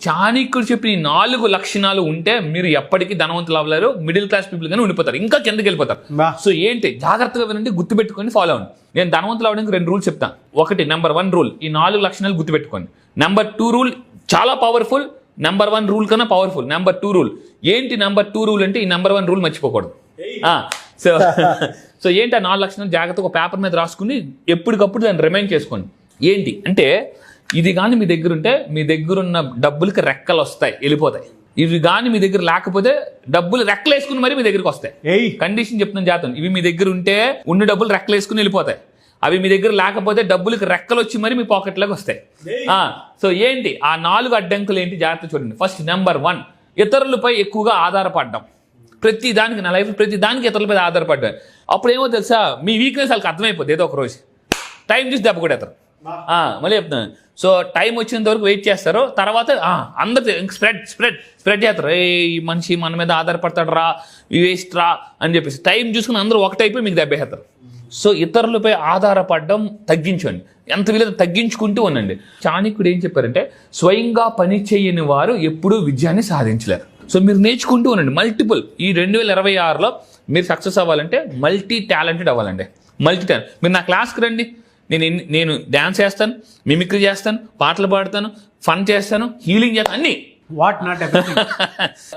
చాణక్యుడు చెప్పిన ఈ 4 లక్షణాలు ఉంటే మీరు ఎప్పటికీ ధనవంతులు అవ్వలేరు, మిడిల్ క్లాస్ పీపుల్ గానీ ఉండిపోతారు, ఇంకా కిందకి వెళ్ళిపోతారు. సో ఏంటి జాగ్రత్తగా వినండి, గుర్తుపెట్టుకొని ఫాలో అవ్వండి. నేను ధనవంతులు అవ్వడానికి 2 రూల్స్ చెప్తాను. ఒకటి నెంబర్ 1 రూల్, ఈ 4 లక్షణాలు గుర్తుపెట్టుకోండి. నెంబర్ 2 రూల్ చాలా పవర్ఫుల్, నెంబర్ 1 రూల్ కన్నా పవర్ఫుల్. నెంబర్ 2 రూల్ ఏంటి? నెంబర్ 2 రూల్ అంటే ఈ నెంబర్ 1 రూల్ మర్చిపోకూడదు. సో ఏంటి ఆ 4 లక్షణాలు జాగ్రత్తగా పేపర్ మీద రాసుకుని ఎప్పటికప్పుడు దాన్ని రిమైండ్ చేసుకోండి. ఏంటి అంటే, ఇది కానీ మీ దగ్గర ఉంటే మీ దగ్గర ఉన్న డబ్బులకి రెక్కలు వస్తాయి, వెళ్ళిపోతాయి. ఇవి కానీ మీ దగ్గర లేకపోతే డబ్బులు రెక్కలు వేసుకుని మరి మీ దగ్గరికి వస్తాయి. కండిషన్ చెప్తున్నాను జాగ్రత్త. ఇవి మీ దగ్గర ఉంటే ఉన్న డబ్బులు రెక్కలు వేసుకుని వెళ్ళిపోతాయి. అవి మీ దగ్గర లేకపోతే డబ్బులకి రెక్కలు వచ్చి మరి మీ పాకెట్లోకి వస్తాయి. సో ఏంటి ఆ 4 అడ్డంకులు ఏంటి జాగ్రత్త చూడండి. ఫస్ట్ నెంబర్ 1, ఇతరులపై ఎక్కువగా ఆధారపడడం. ప్రతి దానికి నా లైఫ్ ప్రతి దానికి ఇతరులపై ఆధారపడ్డారు. అప్పుడు ఏమో తెలుసా, మీ వీక్నెస్ వాళ్ళకి అర్థమైపోతుంది. ఏదో ఒక రోజు టైం చూసి దెబ్బ కూడా ఎత్తరు. మళ్ళీ చెప్తున్నాను. సో టైం వచ్చినంత వరకు వెయిట్ చేస్తారు, తర్వాత అందరు స్ప్రెడ్ చేస్తారు. ఈ మనిషి మన మీద ఆధారపడతాడు రా, వేస్ట్ రా అని చెప్పేసి టైం చూసుకుని అందరూ ఒకటైపోయి మీకు దెబ్బేస్తారు. సో ఇతరులపై ఆధారపడడం తగ్గించండి, ఎంత వీలైతే తగ్గించుకుంటూ ఉండండి. చాణక్యుడు ఏం చెప్పారంటే, స్వయంగా పని చేయని వారు ఎప్పుడూ విజయాన్ని సాధించలేరు. సో మీరు నేర్చుకుంటూ ఉండండి. మల్టిపుల్ ఈ 2026లో మీరు సక్సెస్ అవ్వాలంటే మల్టీ టాలెంటెడ్ అవ్వాలండి. Multi talent. మీరు నా క్లాస్కి రండి, నేను డ్యాన్స్ చేస్తాను, మిమిక్రీ చేస్తాను, పాటలు పాడతాను, ఫన్ చేస్తాను, హీలింగ్ చేస్తాను, అన్ని.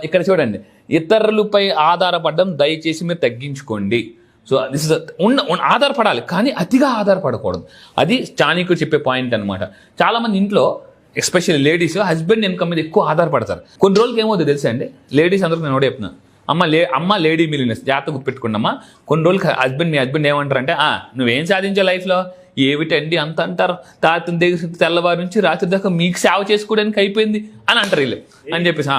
ఇక్కడ చూడండి, ఇతరులపై ఆధారపడడం దయచేసి మీరు తగ్గించుకోండి. సో దిస్ ఇస్ ఆధారపడాలి కానీ అతిగా ఆధారపడకూడదు. అది చాణక్యుడు చెప్పే పాయింట్ అనమాట. చాలా మంది ఇంట్లో ఎస్పెషల్లీ లేడీస్ హస్బెండ్ ఇన్కమ్ మీద ఎక్కువ ఆధారపడతారు. కొన్ని రోజులకి ఏమవుతుంది తెలుసా అండి, లేడీస్ అందరికి నేను కూడా చెప్తున్నాను, అమ్మ లేడీ మిలియనర్స్ జాగ్రత్త గుర్తుపెట్టుకోండి అమ్మా. కొన్ని రోజులకి మీ హస్బెండ్ ఏమంటారంటే, నువ్వేం సాధించావు లైఫ్లో, ఏమిటండి అంత అంటారు, తాతని దగ్గర తెల్లవారు నుంచి రాత్రి దాకా మీకు సేవ చేసుకోవడానికి అయిపోయింది అని అంటారు వీళ్ళు అని చెప్పేసి.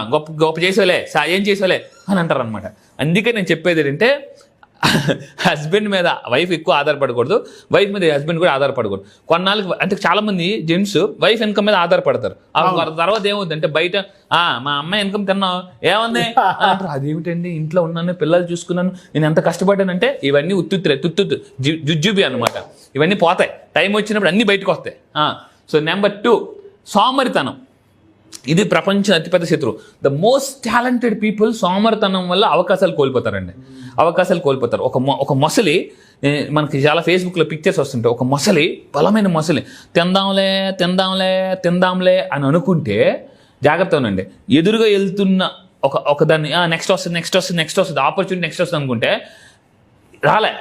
గొప్ప చేసేవాలే, ఏం చేసేవాలే అని అంటారు అనమాట. అందుకే నేను చెప్పేది ఏంటంటే, హస్బెండ్ మీద వైఫ్ ఎక్కువ ఆధారపడకూడదు, వైఫ్ మీద హస్బెండ్ కూడా ఆధారపడకూడదు. కొన్నాళ్ళకి అంటే చాలా మంది జెంట్స్ వైఫ్ ఇన్కమ్ మీద ఆధారపడతారు. తర్వాత ఏమవుతుందంటే, బయట మా అమ్మాయి ఇన్కమ్ తిన్నావు ఏముంది అంటారు. అదేమిటండి, ఇంట్లో ఉన్నాను, పిల్లలు చూసుకున్నాను, నేను ఎంత కష్టపడ్డానంటే ఇవన్నీ తుత్తు జుజ్జుబి అనమాట. ఇవన్నీ పోతాయి, టైం వచ్చినప్పుడు అన్ని బయటకు వస్తాయి. సో నెంబర్ 2, సోమరితనం. ఇది ప్రపంచం అతిపెద్ద శత్రువు. ద మోస్ట్ టాలెంటెడ్ పీపుల్ సోమరితనం వల్ల అవకాశాలు కోల్పోతారండి. ఒక మొసలి, మనకి చాలా ఫేస్బుక్లో పిక్చర్స్ వస్తుంటాయి. ఒక మొసలి, బలమైన మొసలి, తిందాంలే అని అనుకుంటే జాగ్రత్త ఉండండి. ఎదురుగా వెళ్తున్న ఒక దాన్ని నెక్స్ట్ వస్తుంది ఆపర్చునిటీ నెక్స్ట్ వస్తుంది అనుకుంటే రాలే.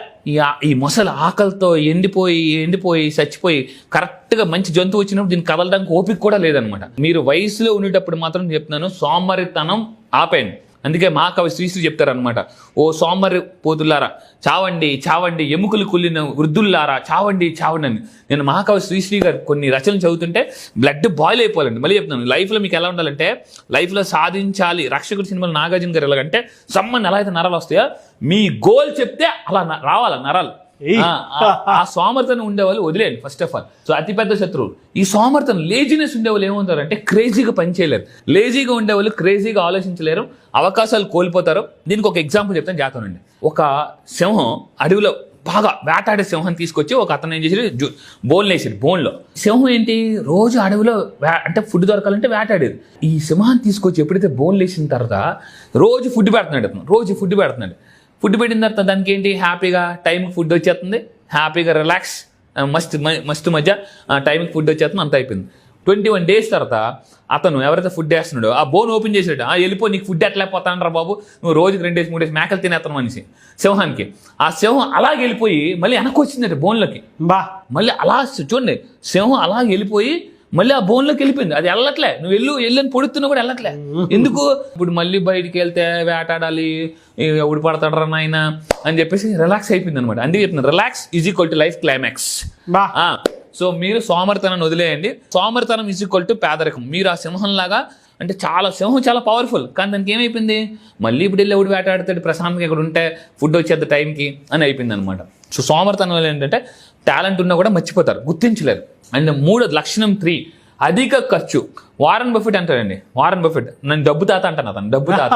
ఈ మొసలి ఆకలితో ఎండిపోయి చచ్చిపోయి కరెక్ట్గా మంచి జంతువు వచ్చినప్పుడు దీన్ని కదలడానికి ఓపిక కూడా లేదనమాట. మీరు వయసులో ఉండేటప్పుడు మాత్రం చెప్తున్నాను, సోమరితనం ఆపేయండి. అందుకే మహాకవి శ్రీశ్రీ చెప్తారనమాట, ఓ సోమరి పోతులారా చావండి, ఎముకలు కుళ్ళిన వృద్ధుల్లారా చావండి అని. నేను మహాకవి శ్రీశ్రీ గారు కొన్ని రచనలు చదువుతుంటే బ్లడ్ బాయిల్ అయిపోవాలండి. మళ్ళీ చెప్తున్నాను, లైఫ్లో మీకు ఎలా ఉండాలంటే, లైఫ్లో సాధించాలి. రక్షకుడి సినిమాలో నాగార్జున గారు ఎలాగంటే, సమ్మన్ ఎలా అయితే నరాలు వస్తాయో మీ గోల్ చెప్తే అలా రావాలా నరాలు. ఆ సోమర్తనం ఉండేవాళ్ళు వదిలేయండి ఫస్ట్ ఆఫ్ ఆల్. సో అతిపెద్ద శత్రువు ఈ సోమర్తనం. లేజినెస్ ఉండేవాళ్ళు ఏమవుతారంటే క్రేజీగా పనిచేయలేరు, లేజీగా ఉండేవాళ్ళు క్రేజీగా ఆలోచించలేరు, అవకాశాలు కోల్పోతారు. దీనికి ఒక ఎగ్జాంపుల్ చెప్తాను జాగ్రత్త. ఒక సింహం అడవిలో బాగా వేటాడే సింహాన్ని తీసుకొచ్చి ఒక అతను ఏం చేసి బోన్లో సింహం ఏంటి, రోజు అడవిలో అంటే ఫుడ్ దొరకాలంటే వేటాడేది. ఈ సింహాన్ని తీసుకొచ్చి ఎప్పుడైతే బోన్లు వేసిన తర్వాత రోజు ఫుడ్ పెడుతున్నాడు. ఫుడ్ పెట్టిన తర్వాత దానికి ఏంటి, హ్యాపీగా టైంకి ఫుడ్ వచ్చేస్తుంది, హ్యాపీగా రిలాక్స్, మస్తు మధ్య టైంకి ఫుడ్ వచ్చేస్తుంది, అంత అయిపోయింది. 21 days తర్వాత అతను ఎవరైతే ఫుడ్ వేస్తున్నాడో ఆ బోన్ ఓపెన్ చేసాడు. వెళ్ళిపో, నీకు ఫుడ్ ఎట్లా పోతానరా బాబు, నువ్వు రోజుకి 2 days 3 days మేకలు తినేస్తాను మనిషి సింహానికి. ఆ సింహం అలాగే వెళ్ళిపోయి మళ్ళీ వెనక్కి వచ్చిందంటే బోన్లోకి. మళ్ళీ అలా చూడండి, సింహం అలాగే వెళ్ళిపోయి మళ్ళీ ఆ బోన్లోకి వెళ్ళిపోయింది. అది వెళ్ళట్లే, నువ్వు వెళ్ళని పొడుతున్నా కూడా వెళ్ళట్లే. ఎందుకు? ఇప్పుడు మళ్ళీ బయటికి వెళ్తే వేటాడాలి, ఎవడు పడతాడరా నాయన అని చెప్పేసి రిలాక్స్ అయిపోయింది అనమాట. అందుకే చెప్తున్నా, relax is equal to life climax. So మీరు సోమరితనాన్ని వదిలేయండి. సోమరితనం ఈజ్ ఈక్వల్ టు పేదరికం. మీరు ఆ సింహంలాగా అంటే సింహం చాలా పవర్ఫుల్, కానీ దానికి ఏమైపోయింది, మళ్ళీ ఇప్పుడు వెళ్ళి ఎవడు వేటాడుతాడు, ప్రశాంతంగా ఇక్కడ ఉంటే ఫుడ్ వచ్చేది టైంకి అని అయిపోయింది అనమాట. సో సోమరితనం వల్ల ఏంటంటే టాలెంట్ ఉన్నా కూడా మర్చిపోతారు, గుర్తించలేరు. అండ్ 3 లక్షణం 3, అధిక ఖర్చు. వారన్ బఫెట్ అంటాడండి, నేను డబ్బు తాత అంటాను. అతను డబ్బు తాత.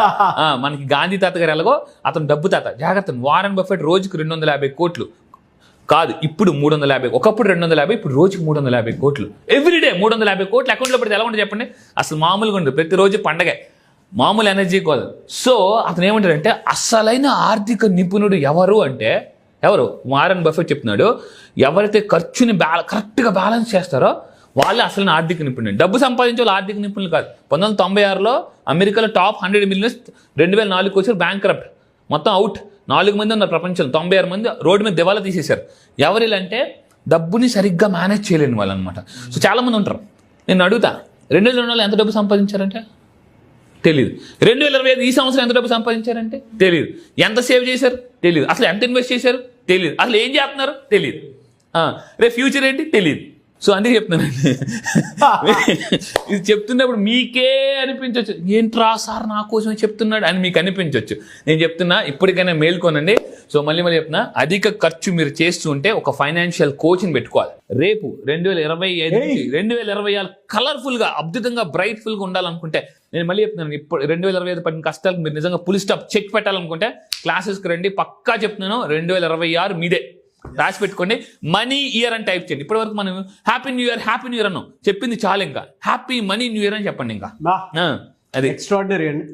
మనకి గాంధీ తాత గారు ఎలాగో అతను డబ్బు తాత. జాగ్రత్త, వారన్ బఫెట్ రోజుకి 250 కోట్లు కాదు, ఇప్పుడు 350, ఒకప్పుడు 250, ఇప్పుడు రోజుకి 350 కోట్లు. ఎవ్రీడే 350 కోట్లు అకౌంట్లో పెడితే ఎలా ఉంటుంది చెప్పండి? అసలు మామూలుగా ఉండదు, ప్రతిరోజు పండగే, మామూలు ఎనర్జీ కాదు. సో అతను ఏమంటాడంటే అసలైన ఆర్థిక నిపుణుడు ఎవరు అంటే, ఎవరు? వారెన్ బఫెట్ చెప్తున్నాడు, ఎవరైతే ఖర్చుని కరెక్ట్గా బ్యాలెన్స్ చేస్తారో వాళ్ళే అసలు ఆర్థిక నిపుణులు. డబ్బు సంపాదించే వాళ్ళు ఆర్థిక నిపుణులు కాదు. 1996లో అమెరికాలో టాప్ 100 మిలియనర్స్ 2004 వచ్చారు బ్యాంక్ కరప్ట్, మొత్తం అవుట్. 4 మంది ఉన్నారు ప్రపంచంలో, 96 మంది రోడ్డు మీద దివాలా తీసేశారు. ఎవరిలంటే డబ్బుని సరిగ్గా మేనేజ్ చేయలేని వాళ్ళు అనమాట. సో చాలా మంది ఉంటారు. నేను అడుగుతా, 2002లో ఎంత డబ్బు సంపాదించారంటే తెలియదు. 2025 ఈ సంవత్సరం ఎంత డబ్బు సంపాదించారంటే తెలియదు. ఎంత సేవ్ చేశారు తెలియదు. అసలు ఎంత ఇన్వెస్ట్ చేశారు తెలియదు. అసలు ఏం చేస్తున్నారు తెలియదు. రేపు ఫ్యూచర్ ఏంటి తెలియదు. సో అందుకే చెప్తున్నానండి, ఇది చెప్తున్నప్పుడు మీకే అనిపించవచ్చు, ఏంట్రా సార్ నా కోసమే చెప్తున్నాడు అని మీకు అనిపించవచ్చు. నేను చెప్తున్నా, ఇప్పటికైనా మేల్కొనండి. సో మళ్ళీ చెప్తున్నా, అధిక ఖర్చు మీరు చేస్తూ ఉంటే ఒక ఫైనాన్షియల్ కోచ్ని పెట్టుకోవాలి. రేపు 2025 నుంచి 2026 కలర్ఫుల్గా, అద్భుతంగా, బ్రైట్ఫుల్గా ఉండాలనుకుంటే, నేను మళ్ళీ చెప్తున్నాను, ఇప్పుడు 2025 పడిన కష్టాలకు మీరు నిజంగా ఫుల్ స్టాప్ చెక్ పెట్టాలనుకుంటే క్లాసెస్కి రండి. పక్కా చెప్తున్నాను, 2026 మీదే. రాసి పెట్టుకోండి, మనీ ఇయర్ అని టైప్ చేయండి. ఇప్పటి వరకు మనం హ్యాపీ న్యూ ఇయర్ అన్నాం, చెప్పింది చాలు. ఇంకా హ్యాపీ మనీ న్యూ ఇయర్ అని చెప్పండి. ఇంకా అది ఎక్స్ట్రాడినరీ అండి.